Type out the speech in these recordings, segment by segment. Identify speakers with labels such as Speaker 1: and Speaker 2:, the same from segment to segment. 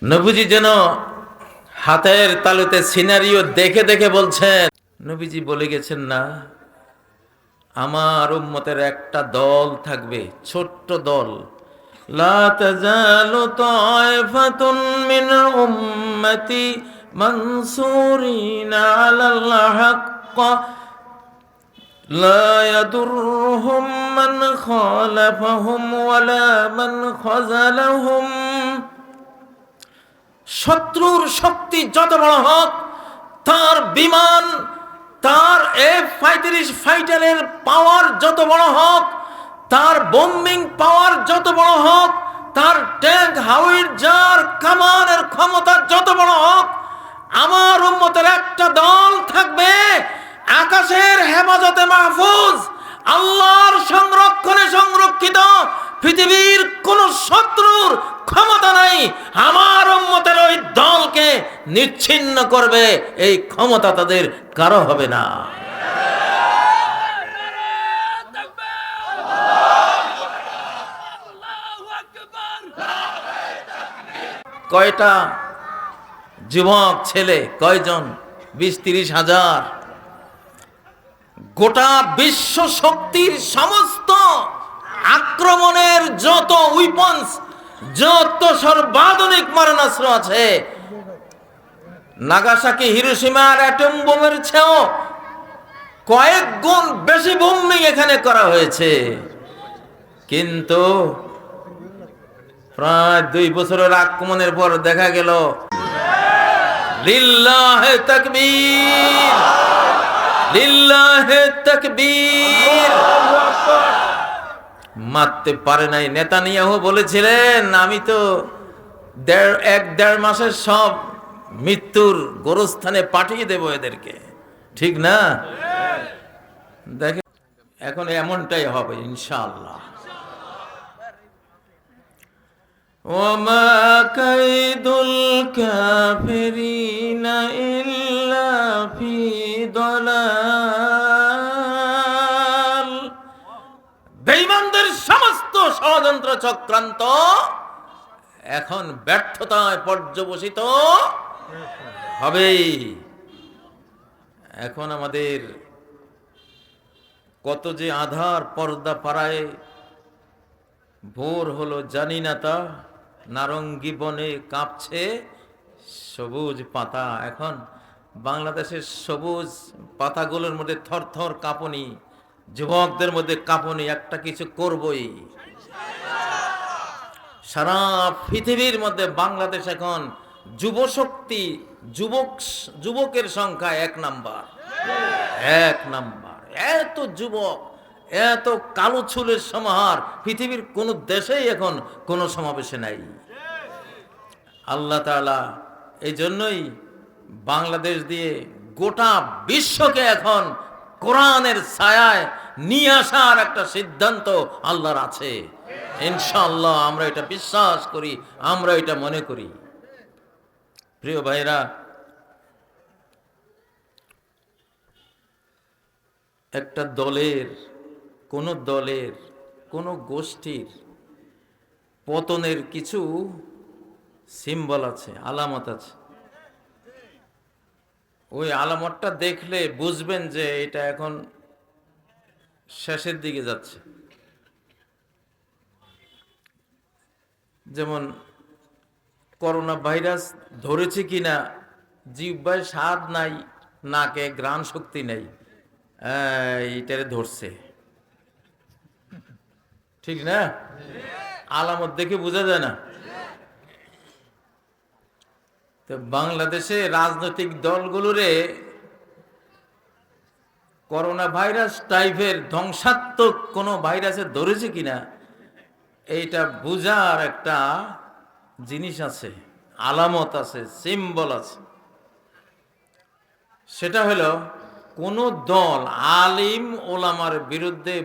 Speaker 1: নবীজি যেন হাতের তালুতে সিনারিও দেখে দেখে বলছেন, নবীজি বলে গেছেন না, আমার উম্মতের একটা দল থাকবে, ছোট্ট দল। লা তাজালু তায়ফাতুন মিন উম্মতি মানসুরিনা আলাল হক্ক লা ইয়াদুররুহুম মান খালাফাহুম ওয়ালা মান খাযালাহুম। শত্রুর শক্তি যত বড় হোক, তার বিমান, তার F-35 ফাইটারের পাওয়ার যত বড় হোক, তার বোম্বিং পাওয়ার যত বড় হোক, তার ট্যাঙ্ক হাউইটজার কামানের ক্ষমতা যত বড় হোক, আমার উম্মতের একটা দল থাকবে আকাশের হেফাজতে মাহফুজ, আল্লাহর সংরক্ষণে সংরক্ষিত। পৃথিবীর কোন শত্রুর ক্ষমতা নাই আমার উম্মতের ওই দলকে নিচ্ছিন্ন করবে, এই ক্ষমতা তাদের কারো হবে না। কয়টা যুবক ছেলে, কয়জন? 20-30 হাজার। গোটা বিশ্ব শক্তির সমস্ত আক্রমণের যত উইপন্স, যত সর্বাধুনিক মারণাস্ত্র আছে, নাগাসাকি হিরোশিমার অ্যাটম বোমের চেয়েও কয়েক গুণ বেশি বোম্বিং এখানে করা হয়েছে। কিন্তু প্রায় 2 বছরের আক্রমণের পর দেখা গেল লিল্লাহে তাকবীর, লিল্লাহে তাকবীর, মারতে পারে নাই। নেতানিয়াহু বলেছিলেন, আমি তো 1-1.5 মাসের সব মৃত্যুর গোরস্থানে পাঠিয়ে দেব এদেরকে, ঠিক না? দেখেন এখন এমনটাই হবে ইনশাআল্লাহ। ওমা কাইদুল কাফিরিনা ইল্লা ফি দালাল। বেঈমানদের সমস্ত ষড়যন্ত্র চক্রান্ত এখন ব্যর্থতায় পর্যবসিত হবে। এখন আমাদের কত যে আধার পর্দা পাড়ায় ভোর হলো জানি না তা, নারঙ্গী বনে কাঁপছে সবুজ পাতা। এখন বাংলাদেশের সবুজ পাতাগুলোর মধ্যে থরথর কাঁপুনি, যুবকদের মধ্যে কাঁপুনি, একটা কিছু করবই। সারা পৃথিবীর মধ্যে বাংলাদেশ এখন যুবশক্তি, যুবকের সংখ্যা 1 নাম্বার, 1 নাম্বার। এত যুবক, এত কালো চুলের সমাহার পৃথিবীর কোন দেশেই এখন কোন সমাবেশে নাই। আল্লাহ তাআলা এই জন্যই বাংলাদেশ দিয়ে গোটা বিশ্বকে এখন কোরআনের ছায়ায় নিয়ে আসার একটা সিদ্ধান্ত আল্লাহর আছে। ইনশাআল্লাহ আমরা এটা বিশ্বাস করি, আমরা এটা মনে করি। প্রিয় ভাইরা, একটা দলের, কোন গোষ্ঠীর পতনের কিছু সিম্বল আছে, আলামত আছে। ওই আলামতটা দেখলে বুঝবেন যে এটা এখন শেষের দিকে যাচ্ছে। যেমন করোনা ভাইরাস ধরেছে কিনা, জিহ্বায় স্বাদ নাই, নাকে ঘ্রাণ শক্তি নেই, এইটারে ধরছে, ঠিক না? আলামত দেখে বোঝা যায় না? তো বাংলাদেশে রাজনৈতিক দলগুলোরে করোনা ভাইরাস টাইপের ধ্বংসাত্মক কোনো ভাইরাসে ধরেছে কিনা এইটা বোঝার একটা জিনিস আছে, আলামত আছে, সিম্বল আছে। সেটা হলো কোন দল আলিম ওলামার বিরুদ্ধে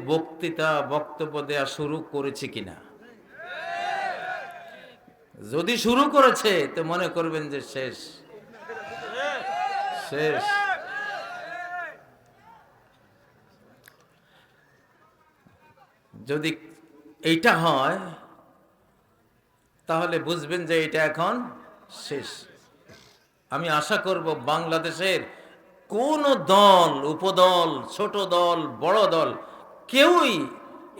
Speaker 1: বক্তব্য দেয়া শুরু করেছে কিনা। যদি শুরু করেছে তো মনে করবেন যে শেষ। যদি এইটা হয় তাহলে বুঝবেন যে এটা এখন শেষ। আমি আশা করব বাংলাদেশের কোন দল, উপদল, ছোট দল, বড় দল, কেউই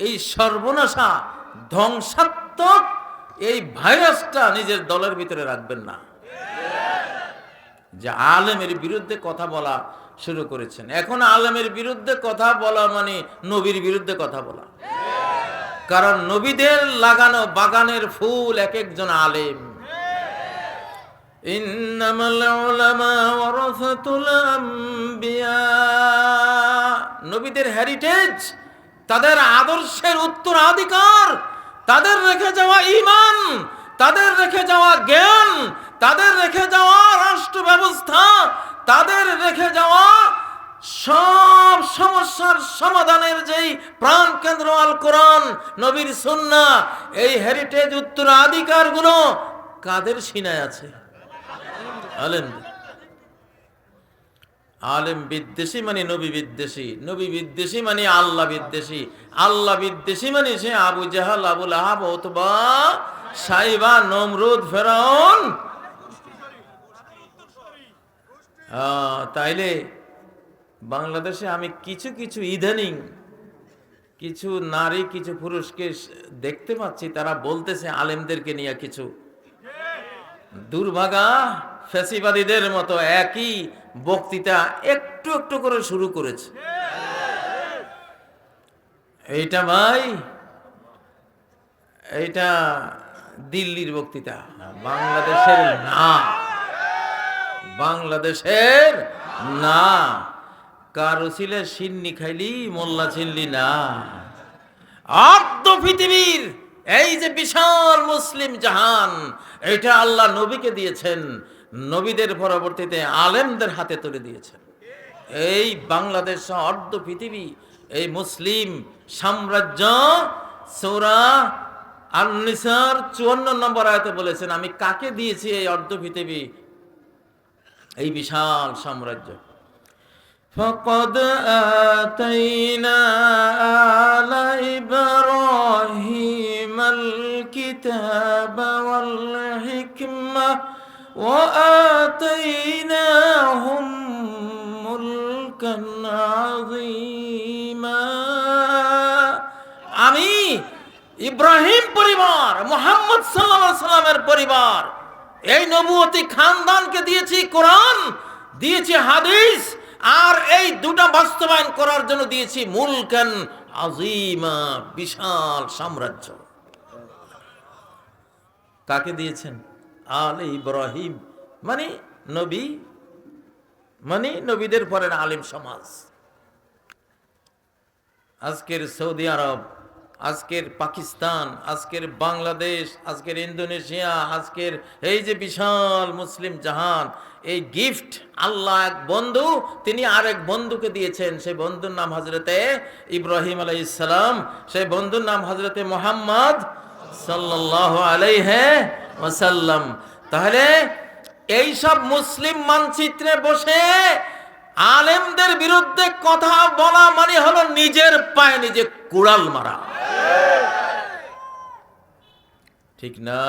Speaker 1: এই সর্বনাশা ধ্বংসাত্মক এই ভাইরাসটা নিজের দলের ভিতরে রাখবেন না। যে আলেমের বিরুদ্ধে কথা বলা শুরু করেছেন, এখন আলেমের বিরুদ্ধে কথা বলা মানে নবীর বিরুদ্ধে কথা বলা। কারণ নবীদের লাগানো বাগানের ফুল এক একজন আলেম। ইন্নামাল উলামা ওয়ারাসাতুল আমবিয়া, নবীদের হেরিটেজ, তাদের আদর্শের উত্তরাধিকার, তাদের রেখে যাওয়া ঈমান, তাদের রেখে যাওয়া জ্ঞান, তাদের রেখে যাওয়া রাষ্ট্র ব্যবস্থা, তাদের রেখে যাওয়া সব সমস্যার সমাধানের যেই প্রাণ কেন্দ্র আল কোরআন, নবীর সুন্নাহ, এই হেরিটেজ উত্তরাধিকার গুলো কাদের সিনায় আছে? আলেম। আলেম বিদ্বেষী মানে নবী বিদ্বেষী, নবী বিদ্বেষী মানে আল্লাহ বিদ্বেষী, আল্লাহ বিদ্বেষী মানে সে আবু জাহাল, আবু লাহাব, উতবা, সাইবা, নমরুদ, ফেরাউন। তাইলে বাংলাদেশে আমি কিছু কিছু ইদানিং কিছু নারী, কিছু পুরুষকে দেখতে পাচ্ছি, তারা বলতেছে আলেমদেরকে নিয়ে কিছু দুর্ভাগা ফ্যাসিবাদীদের মতো একই বক্তৃতা একটু একটু করে শুরু করেছে। এইটা ভাই, এইটা দিল্লির বক্তৃতা, বাংলাদেশের না, বাংলাদেশের না। কারো ছিলে সিন্নি খাইলি মোল্লা চিনলি না। অর্ধ পৃথিবীর এই যে বিশাল মুসলিম জাহান, এটা আল্লাহ নবীকে দিয়েছেন, নবীদের পরবর্তীতে আলেমদের হাতে তুলে দিয়েছেন। এই বাংলাদেশ অর্ধ পৃথিবী, এই মুসলিম সাম্রাজ্য, সূরা আন-নিসার 54 নম্বর আয়াতে বলেছেন, আমি কাকে দিয়েছি এই অর্ধ পৃথিবী, এই বিশাল সাম্রাজ্য। فقد آتينا آل إبراهيم الكتاب والحكمة وآتيناهم ملكا عظيما। আমি ইব্রাহিম পরিবার, মুহাম্মদ সাল্লাল্লাহু আলাইহি সাল্লামের পরিবার, এই নবুয়তি খানদানকে দিয়েছি কোরআন, দিয়েছি হাদিস, আর এই দুটা বাস্তবায়ন করার জন্য দিয়েছি মুলকান আযীমা, বিশাল সাম্রাজ্য। কাকে দিয়েছেন? আলে ইব্রাহিম মানে নবী, মানে নবীদের পরের আলেম সমাজ। আজকের সৌদি আরব, আজকের পাকিস্তান, আজকের বাংলাদেশ, আজকের ইন্দোনেশিয়া, আজকের এই যে বিশাল মুসলিম জাহান, এই গিফট আল্লাহ এক বন্ধু, তিনি আরেক বন্ধুকে দিয়েছেন। সেই বন্ধুর নাম হযরতে ইব্রাহিম আলাইহিস সালাম, সেই বন্ধুর নাম হযরতে মুহাম্মদ সাল্লাল্লাহু আলাইহি ওয়াসাল্লাম। তাহলে এই সব মুসলিম মানচিত্রে বসে আলেমদের বিরুদ্ধে কথা বলা মানে হলো নিজের পায়ে নিজে কুড়াল মারা, ঠিক না?